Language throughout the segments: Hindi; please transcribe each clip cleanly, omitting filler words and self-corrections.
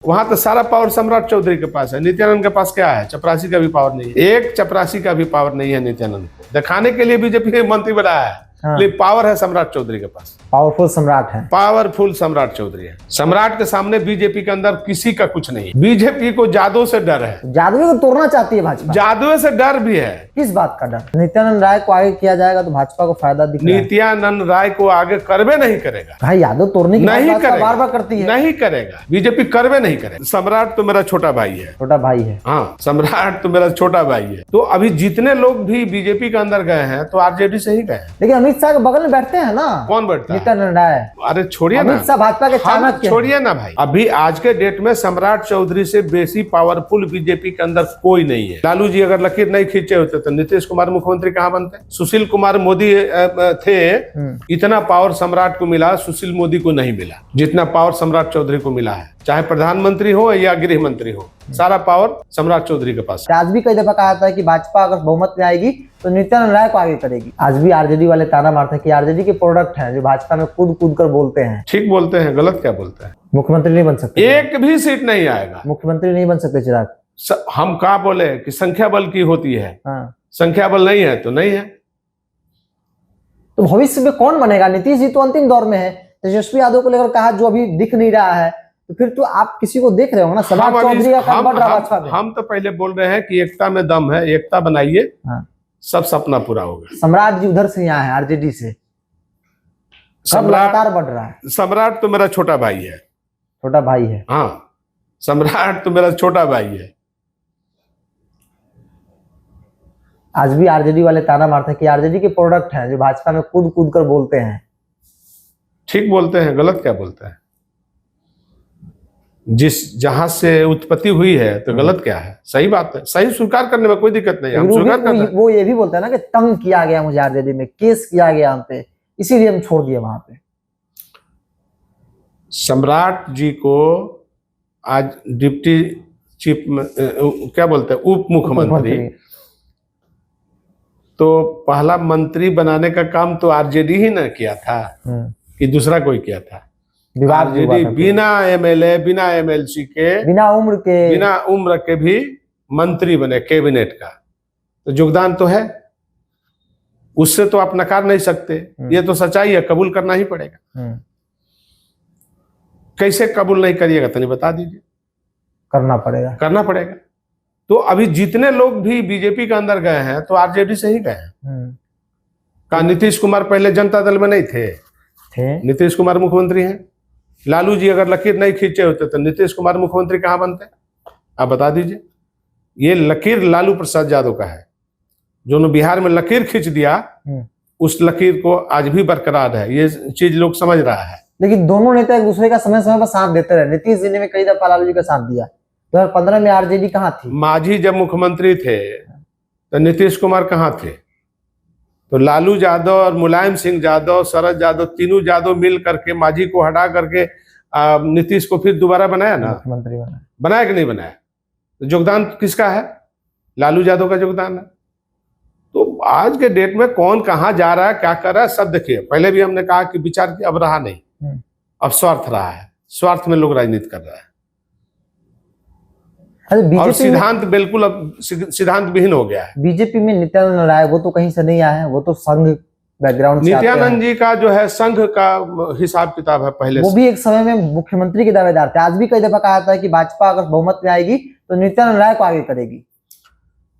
वहां तो सारा पावर सम्राट चौधरी के पास है। नित्यानंद के पास क्या है? चपरासी का भी पावर नहीं है, एक चपरासी का भी पावर नहीं है नित्यानंद को दिखाने के लिए बीजेपी मंत्री बनाया है। हाँ। लेकिन पावर है सम्राट चौधरी के पास, पावरफुल सम्राट है, पावरफुल सम्राट चौधरी है। सम्राट के सामने बीजेपी के अंदर किसी का कुछ नहीं है। बीजेपी को जादू से डर है, जादू को तोड़ना चाहती है भाजपा, जादू से डर भी है। किस बात का डर? नित्यानंद राय को आगे किया जाएगा तो भाजपा को फायदा दिख रहा है। नित्यानंद राय को आगे करवे नहीं करेगा भाई, यादव तोड़ने की नहीं बात करेगा, बार बार करती है, नहीं करेगा, बीजेपी करवे नहीं करेगा। सम्राट तो मेरा छोटा भाई है, छोटा भाई है। हाँ, सम्राट तो मेरा छोटा भाई है। तो अभी जितने लोग भी बीजेपी के अंदर गए हैं तो आरजेडी से ही गए हैं। लेकिन अमित शाह के बगल में बैठते हैं ना, कौन बैठता है? नित्यानंद राय। अरे छोड़िए ना, अमित शाह भाजपा के चाणक्य, छोड़िए ना भाई। अभी आज के डेट में सम्राट चौधरी से बेसी पावरफुल बीजेपी के अंदर कोई नहीं है। लालू जी अगर लकीर नहीं खींचे होते तो नीतीश कुमार मुख्यमंत्री कहाँ बनते? सुशील कुमार मोदी थे, इतना पावर सम्राट को मिला, सुशील मोदी को नहीं मिला जितना पावर सम्राट चौधरी को मिला है। चाहे प्रधानमंत्री हो या गृह मंत्री हो, सारा पावर सम्राट चौधरी के पास है। आज भी कई दफा कहा था कि भाजपा अगर बहुमत में आएगी तो नित्यानंद राय को आगे करेगी। आज भी आरजेडी वाले ताना मारते हैं कि आरजेडी के प्रोडक्ट हैं जो भाजपा में कूद कूद कर बोलते हैं। ठीक बोलते हैं, गलत क्या बोलते हैं? मुख्यमंत्री नहीं बन सकते, एक भी सीट नहीं आएगा, मुख्यमंत्री नहीं बन सकते चिराग। हम कहा बोले कि संख्या बल की होती है, हाँ। संख्या बल नहीं है तो नहीं है। तो भविष्य में कौन बनेगा? नीतीश जी तो अंतिम दौर में है, तेजस्वी यादव को लेकर कहा जो अभी दिख नहीं रहा है, तो फिर तो आप किसी को देख रहे हो ना, सम्राट चौधरी का काम बढ़ रहा है भाजपा में। हम तो पहले बोल रहे हैं कि एकता में दम है, एकता बनाइए, हाँ। सब सपना पूरा होगा। सम्राट जी उधर से यहाँ है आरजेडी से, सब लगातार बढ़ रहा है। सम्राट तो मेरा छोटा भाई है, छोटा भाई है, हाँ, सम्राट तो मेरा छोटा भाई है। आज भी आरजेडी वाले ताना मारते हैं कि आरजेडी के प्रोडक्ट हैं जो भाजपा में कूद कूद कर बोलते हैं। ठीक बोलते हैं, गलत क्या बोलते हैं? जिस जहां से उत्पत्ति हुई है तो गलत क्या है? सही बात है, सही स्वीकार करने में कोई दिक्कत नहीं है, हम स्वीकार करते हैं। वो ये भी बोलते हैं ना कि तंग किया गया मुझे आरजेडी में, केस किया गया हम पे, इसीलिए हम छोड़ दिए वहां पे। सम्राट जी को आज डिप्टी चीफ क्या बोलते हैं, उप मुख्यमंत्री, तो पहला मंत्री बनाने का काम तो आरजेडी ही ना किया था कि दूसरा कोई किया था? आरजेडी बिना एमएलए, बिना एमएलसी के, बिना उम्र के भी मंत्री बने कैबिनेट का, तो योगदान तो है, उससे तो आप नकार नहीं सकते। ये तो सच्चाई है, कबूल करना ही पड़ेगा। कैसे कबूल नहीं करिएगा तो नहीं बता दीजिए। करना पड़ेगा, करना पड़ेगा। तो अभी जितने लोग भी बीजेपी के अंदर गए हैं तो आरजेडी से ही गए हैं। कहा नीतीश कुमार पहले जनता दल में नहीं थे? नीतीश कुमार मुख्यमंत्री हैं। लालू जी अगर लकीर नहीं खींचे होते तो नीतीश कुमार मुख्यमंत्री कहाँ बनते? आप बता दीजिए। ये लकीर लालू प्रसाद यादव का है, जो बिहार में लकीर खींच दिया, उस लकीर को आज भी बरकरार है, ये चीज लोग समझ रहा है। लेकिन दोनों नेता एक दूसरे का समय समय पर साथ देते रहे। नीतीश जी ने कई दफा लालू जी का साथ दिया। 2015 में आरजेडी कहाँ थी? मांझी जब मुख्यमंत्री थे तो नीतीश कुमार कहाँ थे? तो लालू यादव और मुलायम सिंह यादव, शरद यादव, तीनों यादव मिल करके मांझी को हटा करके नीतीश को फिर दोबारा बनाया ना, मुख्यमंत्री बनाया। बनाया कि नहीं बनाया? तो योगदान किसका है? लालू यादव का योगदान है। तो आज के डेट में कौन कहाँ जा रहा है, क्या कर रहा है, सब देखिए। पहले भी हमने कहा कि विचार की अब रहा नहीं, अब स्वार्थ रहा है, स्वार्थ में लोग राजनीति कर रहा है। और सिद्धांत बिल्कुल अब सिद्धांत विहीन हो गया है। बीजेपी में नित्यानंद राय वो तो कहीं से नहीं आया है, वो तो संघ बैकग्राउंड से नित्यानंद जी का जो है संघ का हिसाब किताब है पहले वो भी एक समय में मुख्यमंत्री के दावेदार थे। आज भी कई दफा कहा था कि भाजपा अगर बहुमत में आएगी तो नित्यानंद राय को आगे करेगी।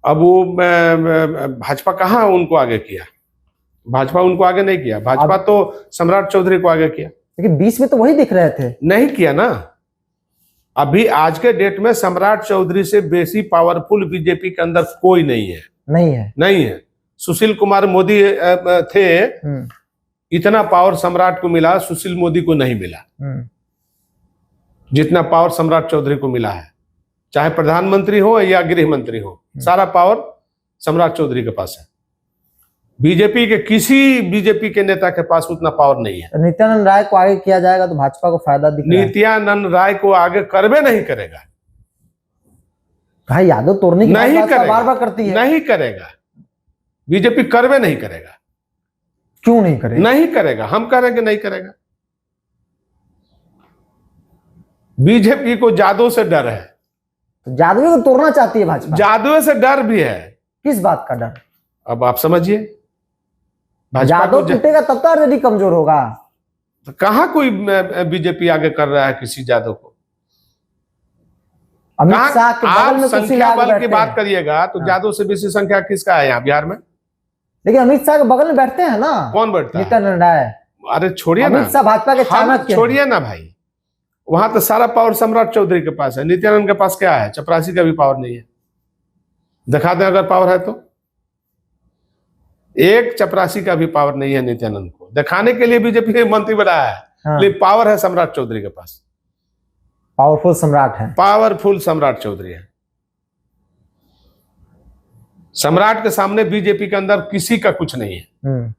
अब वो भाजपा कहाँ उनको आगे किया? भाजपा उनको आगे नहीं किया, भाजपा तो सम्राट चौधरी को आगे किया। लेकिन बीच में तो वही दिख रहे थे, नहीं किया ना। अभी आज के डेट में सम्राट चौधरी से बेसी पावरफुल बीजेपी के अंदर कोई नहीं है, नहीं है। सुशील कुमार मोदी थे, इतना पावर सम्राट को मिला, सुशील मोदी को नहीं मिला जितना पावर सम्राट चौधरी को मिला है। चाहे प्रधानमंत्री हो या गृह मंत्री हो, सारा पावर सम्राट चौधरी के पास है। बीजेपी के किसी बीजेपी के नेता के पास उतना पावर नहीं है। नित्यानंद राय को आगे किया जाएगा तो भाजपा को फायदा दिख रहा है। नित्यानंद राय को आगे करवे नहीं करेगा भाई, यादव तोड़ने की नहीं करेगा, बार बार करती है, नहीं करेगा। बीजेपी करवे नहीं करेगा। क्यों नहीं करेगा? नहीं करेगा, हम कह रहे हैं कि नहीं करेगा। बीजेपी को जादू से डर है, तो जादू को तोड़ना चाहती है भाजपा। जादू से डर भी है। किस बात का डर? अब आप समझिए, जादू टूटेगा तब तो आरजेडी कमजोर होगा। तो कहाँ कोई बीजेपी आगे कर रहा है किसी जादू को? अमित शाह के बगल में संख्या बल की बात करिएगा तो जादू से बेसी संख्या किसका है यहाँ बिहार में? लेकिन अमित शाह के बगल में बैठते हैं ना। कौन बैठता है? नित्यानंद राय। अरे छोड़िए ना, अमित शाह भाजपा के चाणक्य। छोड़िए ना भाई, वहां तो सारा पावर सम्राट चौधरी के पास है। नित्यानंद के पास क्या है? चपरासी का भी पावर नहीं है। दिखा दें अगर पावर है तो। एक चपरासी का भी पावर नहीं है नित्यानंद को दिखाने के लिए बीजेपी के मंत्री बनाया है। हाँ। लेकिन पावर है सम्राट चौधरी के पास। पावरफुल सम्राट है, पावरफुल सम्राट चौधरी है। सम्राट के सामने बीजेपी के अंदर किसी का कुछ नहीं है।